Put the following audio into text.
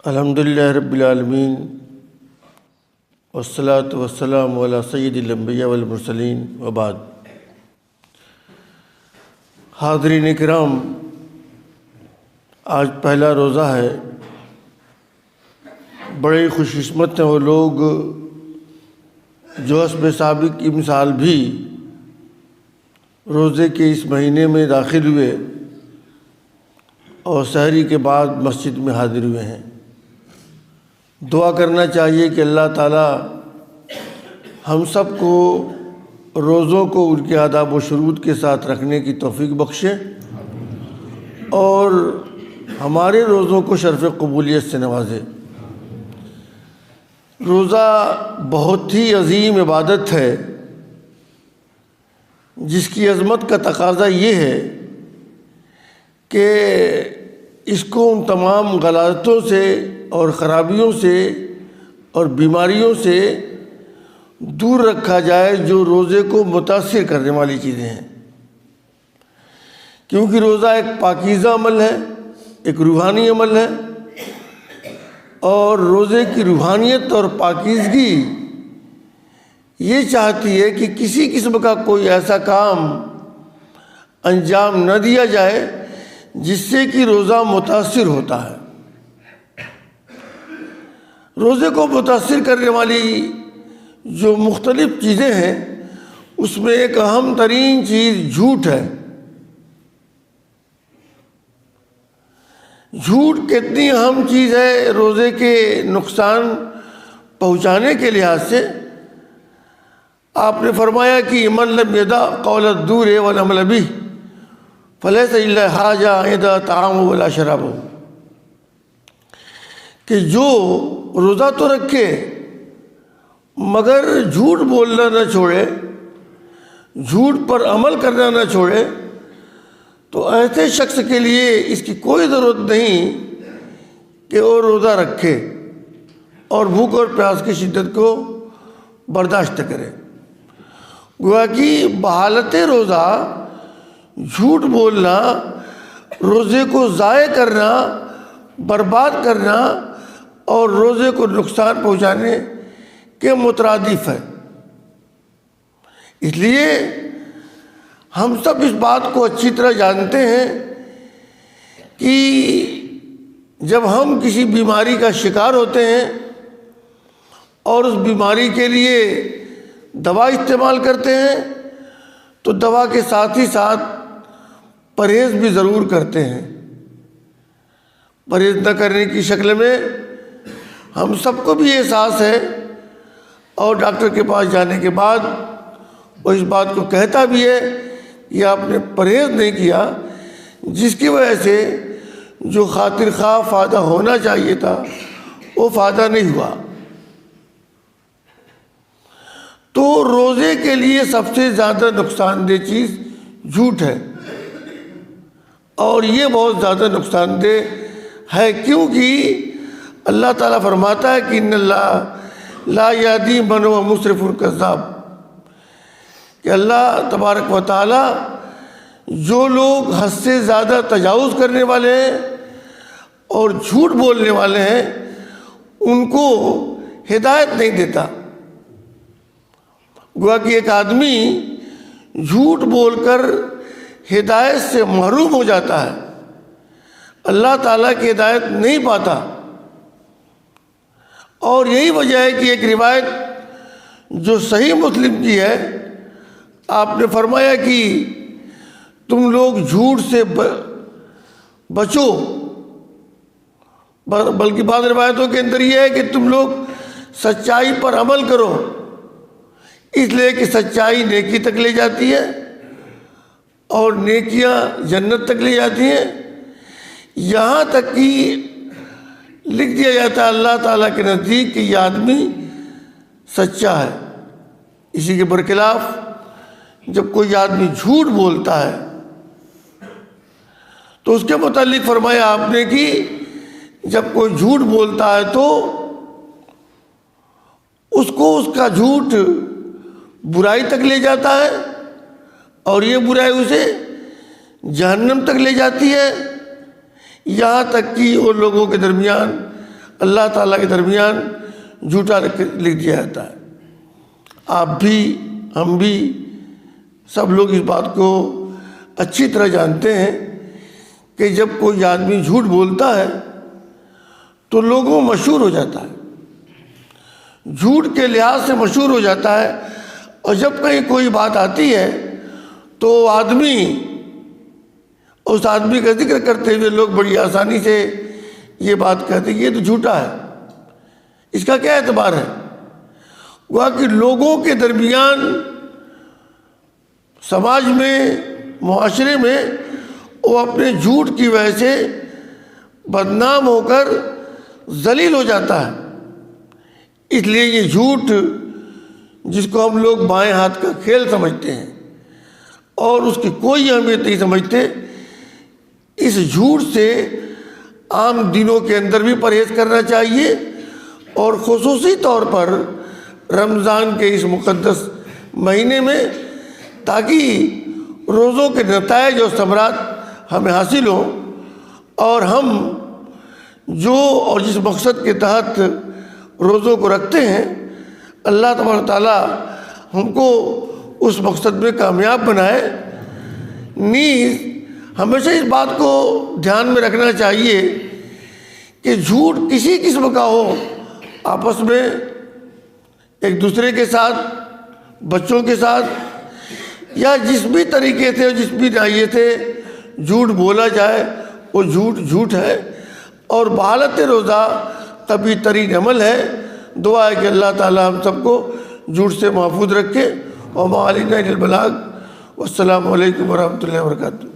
الحمدللہ رب العالمین والصلاة والسلام علی سید الانبیاء والمرسلین وبعد۔ حاضرین کرام، آج پہلا روزہ ہے۔ بڑے خوش قسمت ہیں وہ لوگ جو حسب سابق کی مثال بھی روزے کے اس مہینے میں داخل ہوئے اور سحری کے بعد مسجد میں حاضر ہوئے ہیں۔ دعا کرنا چاہیے کہ اللہ تعالیٰ ہم سب کو روزوں کو ان کے آداب و شروط کے ساتھ رکھنے کی توفیق بخشے اور ہمارے روزوں کو شرف قبولیت سے نوازے۔ روزہ بہت ہی عظیم عبادت ہے جس کی عظمت کا تقاضا یہ ہے کہ اس کو ان تمام غلطوں سے اور خرابیوں سے اور بیماریوں سے دور رکھا جائے جو روزے کو متاثر کرنے والی چیزیں ہیں، کیونکہ روزہ ایک پاکیزہ عمل ہے، ایک روحانی عمل ہے، اور روزے کی روحانیت اور پاکیزگی یہ چاہتی ہے کہ کسی قسم کا کوئی ایسا کام انجام نہ دیا جائے جس سے کہ روزہ متاثر ہوتا ہے۔ روزے کو متاثر کرنے والی جو مختلف چیزیں ہیں اس میں ایک اہم ترین چیز جھوٹ ہے۔ جھوٹ کتنی اہم چیز ہے روزے کے نقصان پہنچانے کے لحاظ سے۔ آپ نے فرمایا کہ من لم یدع قول الزور والعمل به فلیس الا حاجہ یدع طعامہ ولا شرابہ، کہ جو روزہ تو رکھے مگر جھوٹ بولنا نہ چھوڑے، جھوٹ پر عمل کرنا نہ چھوڑے، تو ایسے شخص کے لیے اس کی کوئی ضرورت نہیں کہ وہ روزہ رکھے اور بھوک اور پیاس کی شدت کو برداشت کرے۔ گویا کہ بحالت روزہ جھوٹ بولنا، روزے کو ضائع کرنا، برباد کرنا اور روزے کو نقصان پہنچانے کے مترادف ہے۔ اس لیے ہم سب اس بات کو اچھی طرح جانتے ہیں کہ جب ہم کسی بیماری کا شکار ہوتے ہیں اور اس بیماری کے لیے دوا استعمال کرتے ہیں تو دوا کے ساتھ ہی ساتھ پرہیز بھی ضرور کرتے ہیں۔ پرہیز نہ کرنے کی شکل میں ہم سب کو بھی احساس ہے، اور ڈاکٹر کے پاس جانے کے بعد وہ اس بات کو کہتا بھی ہے کہ آپ نے پرہیز نہیں کیا، جس کی وجہ سے جو خاطر خواہ فائدہ ہونا چاہیے تھا وہ فائدہ نہیں ہوا۔ تو روزے کے لیے سب سے زیادہ نقصان دہ چیز جھوٹ ہے، اور یہ بہت زیادہ نقصان دہ ہے، کیونکہ اللہ تعالیٰ فرماتا ہے کہ ان اللہ لا یہدی من هو مسرف کذاب، کہ اللہ تبارک و تعالیٰ جو لوگ حد سے زیادہ تجاوز کرنے والے ہیں اور جھوٹ بولنے والے ہیں ان کو ہدایت نہیں دیتا۔ گویا کہ ایک آدمی جھوٹ بول کر ہدایت سے محروم ہو جاتا ہے، اللہ تعالیٰ کی ہدایت نہیں پاتا۔ اور یہی وجہ ہے کہ ایک روایت جو صحیح مسلم کی ہے، آپ نے فرمایا کہ تم لوگ جھوٹ سے بچو، بلکہ بعض روایتوں کے اندر یہ ہے کہ تم لوگ سچائی پر عمل کرو، اس لیے کہ سچائی نیکی تک لے جاتی ہے اور نیکیاں جنت تک لے جاتی ہیں، یہاں تک کہ لکھ دیا جاتا ہے اللہ تعالیٰ کے نزدیک کہ یہ آدمی سچا ہے۔ اسی کے برخلاف جب کوئی آدمی جھوٹ بولتا ہے تو اس کے متعلق فرمایا آپ نے کہ جب کوئی جھوٹ بولتا ہے تو اس کو اس کا جھوٹ برائی تک لے جاتا ہے، اور یہ برائی اسے جہنم تک لے جاتی ہے، یہاں تک کہ ان لوگوں کے درمیان اللہ تعالیٰ کے درمیان جھوٹا لکھ دیا جاتا ہے۔ آپ بھی، ہم بھی، سب لوگ اس بات کو اچھی طرح جانتے ہیں کہ جب کوئی آدمی جھوٹ بولتا ہے تو لوگوں میں مشہور ہو جاتا ہے، جھوٹ کے لحاظ سے مشہور ہو جاتا ہے، اور جب کہیں کوئی بات آتی ہے تو اس آدمی کا ذکر کرتے ہوئے لوگ بڑی آسانی سے یہ بات کہتے ہیں کہ یہ تو جھوٹا ہے، اس کا کیا اعتبار ہے؟ گویا کہ لوگوں کے درمیان، سماج میں، معاشرے میں وہ اپنے جھوٹ کی وجہ سے بدنام ہو کر ذلیل ہو جاتا ہے۔ اس لیے یہ جھوٹ، جس کو ہم لوگ بائیں ہاتھ کا کھیل سمجھتے ہیں اور اس کی کوئی اہمیت نہیں سمجھتے، اس جھوٹ سے عام دنوں کے اندر بھی پرہیز کرنا چاہیے، اور خصوصی طور پر رمضان کے اس مقدس مہینے میں، تاکہ روزوں کے نتائج اور ثمرات ہمیں حاصل ہوں، اور ہم جو اور جس مقصد کے تحت روزوں کو رکھتے ہیں، اللہ تبارک تعالیٰ ہم کو اس مقصد میں کامیاب بنائے۔ نیز ہمیشہ اس بات کو دھیان میں رکھنا چاہیے کہ جھوٹ کسی قسم کا ہو، آپس میں، ایک دوسرے کے ساتھ، بچوں کے ساتھ، یا جس بھی طریقے سے اور جس بھی ناحیے سے جھوٹ بولا جائے، وہ جھوٹ ہے، اور بحالت روزہ کبھی ترین عمل ہے۔ دعا ہے کہ اللہ تعالیٰ ہم سب کو جھوٹ سے محفوظ رکھے۔ وما علینا الا البلاغ۔ والسلام علیکم ورحمۃ اللہ وبرکاتہ۔